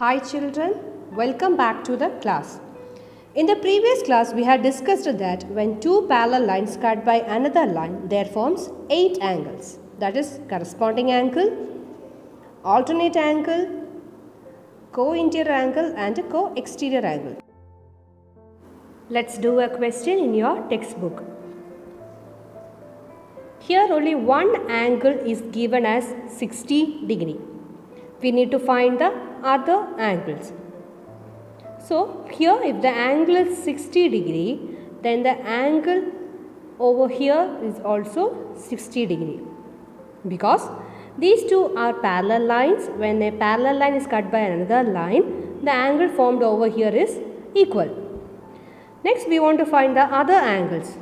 Hi children, welcome back to the class. In the previous class we had discussed that when two parallel lines cut by another line, there forms 8 angles. That is corresponding angle, alternate angle, co-interior angle and co-exterior angle. Let's do a question in your textbook. Here only one angle is given as 60 degree. We need to find the other angles. So here if the angle is 60 degree, then the angle over here is also 60 degree. Because these two are parallel lines, when a parallel line is cut by another line, the angle formed over here is equal. Next we want to find the other angles.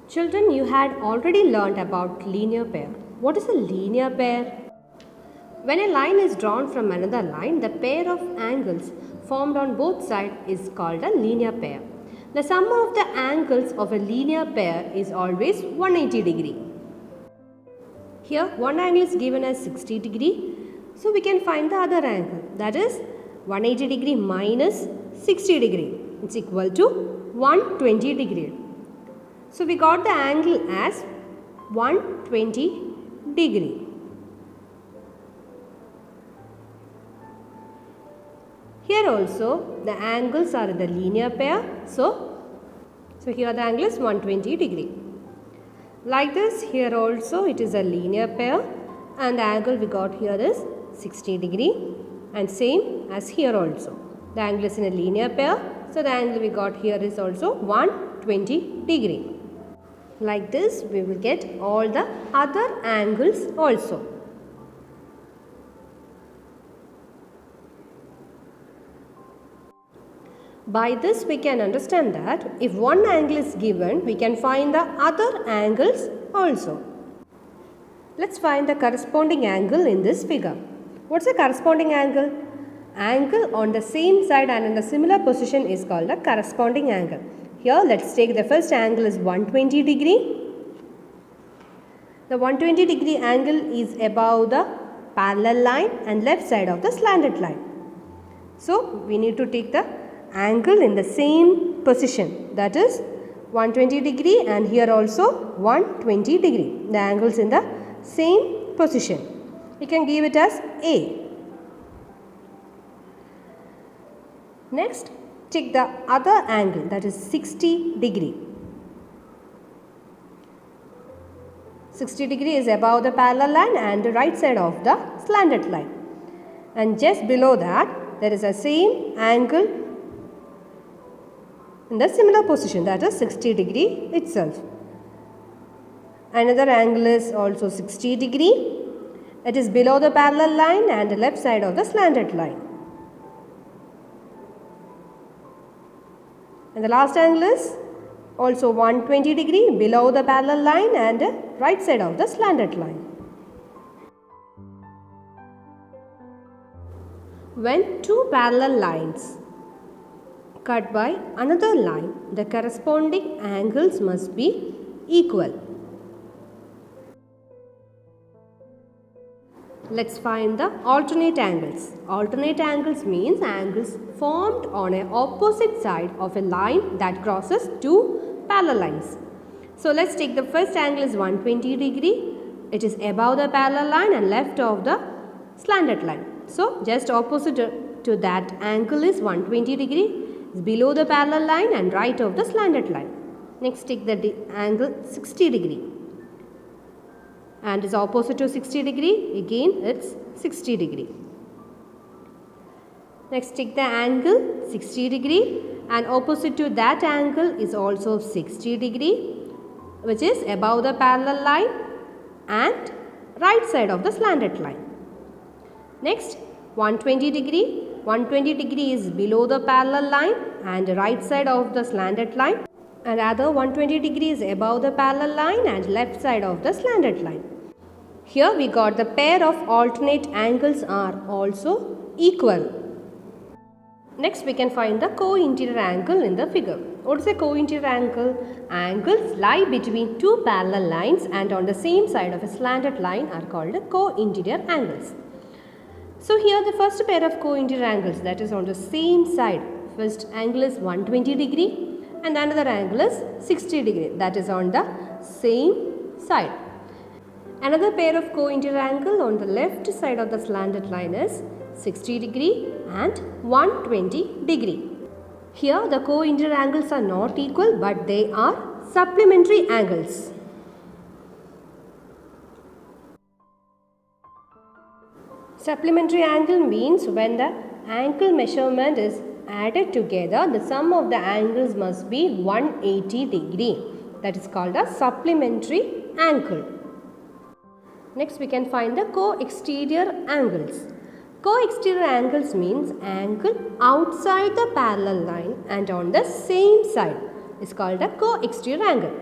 Children, you had already learnt about linear pair. What is a linear pair? When a line is drawn from another line, the pair of angles formed on both sides is called a linear pair. The sum of the angles of a linear pair is always 180 degree. Here one angle is given as 60 degree. So we can find the other angle, that is 180 degree minus 60 degree. It's equal to 120 degree. So we got the angle as 120 degree. Here also the angles are the linear pair. So here the angle is 120 degree. Like this, here also it is a linear pair and the angle we got here is 60 degree, and same as here also. The angle is in a linear pair. So the angle we got here is also 120 degree. Like this we will get all the other angles also. By this we can understand that if one angle is given, we can find the other angles also. Let's find the corresponding angle in this figure. What's a corresponding angle? Angle on the same side and in a similar position is called a corresponding angle. Here let's take the first angle is 120 degree. The 120 degree angle is above the parallel line and left side of the slanted line. So we need to take the angle in the same position, that is 120 degree, and here also 120 degree. The angles in the same position. We can give it as A. Next, take the other angle, that is 60 degree. 60 degree is above the parallel line and the right side of the slanted line. And just below that there is a same angle in the similar position, that is 60 degree itself. Another angle is also 60 degree. It is below the parallel line and the left side of the slanted line. And the last angle is also 120 degree below the parallel line and the right side of the slanted line. When two parallel lines cut by another line, the corresponding angles must be equal. Let's find the alternate angles. Alternate angles means angles formed on an opposite side of a line that crosses two parallel lines. So let's take the first angle is 120 degree. It is above the parallel line and left of the slanted line. So just opposite to that angle is 120 degree. It's below the parallel line and right of the slanted line. Next take the angle 60 degree. And is opposite to 60 degree, again it's 60 degree. Next take the angle 60 degree, and opposite to that angle is also 60 degree, which is above the parallel line and right side of the slanted line. Next 120 degree. 120 degree is below the parallel line and right side of the slanted line, and other 120 degree is above the parallel line and left side of the slanted line. Here we got the pair of alternate angles are also equal. Next we can find the co-interior angle in the figure. What is a co-interior angle? Angles lie between two parallel lines and on the same side of a slanted line are called co-interior angles. So here the first pair of co-interior angles, that is on the same side. First angle is 120 degree and another angle is 60 degree, that is on the same side. Another pair of co-interior angle on the left side of the slanted line is 60 degree and 120 degree. Here the co-interior angles are not equal but they are supplementary angles. Supplementary angle means when the angle measurement is added together, the sum of the angles must be 180 degree. That is called a supplementary angle. Next we can find the co-exterior angles. Co-exterior angles means angle outside the parallel line and on the same side is called a co-exterior angle.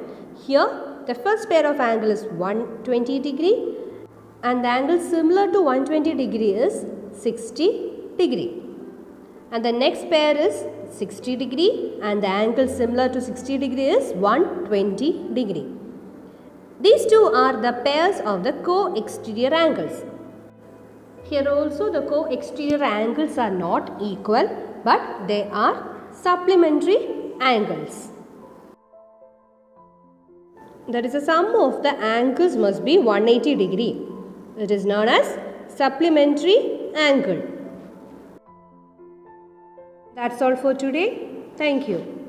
Here the first pair of angle is 120 degree and the angle similar to 120 degree is 60 degree. And the next pair is 60 degree and the angle similar to 60 degree is 120 degree. These two are the pairs of the co-exterior angles. Here also the co-exterior angles are not equal but they are supplementary angles. That is, the sum of the angles must be 180 degree. It is known as supplementary angle. That's all for today. Thank you.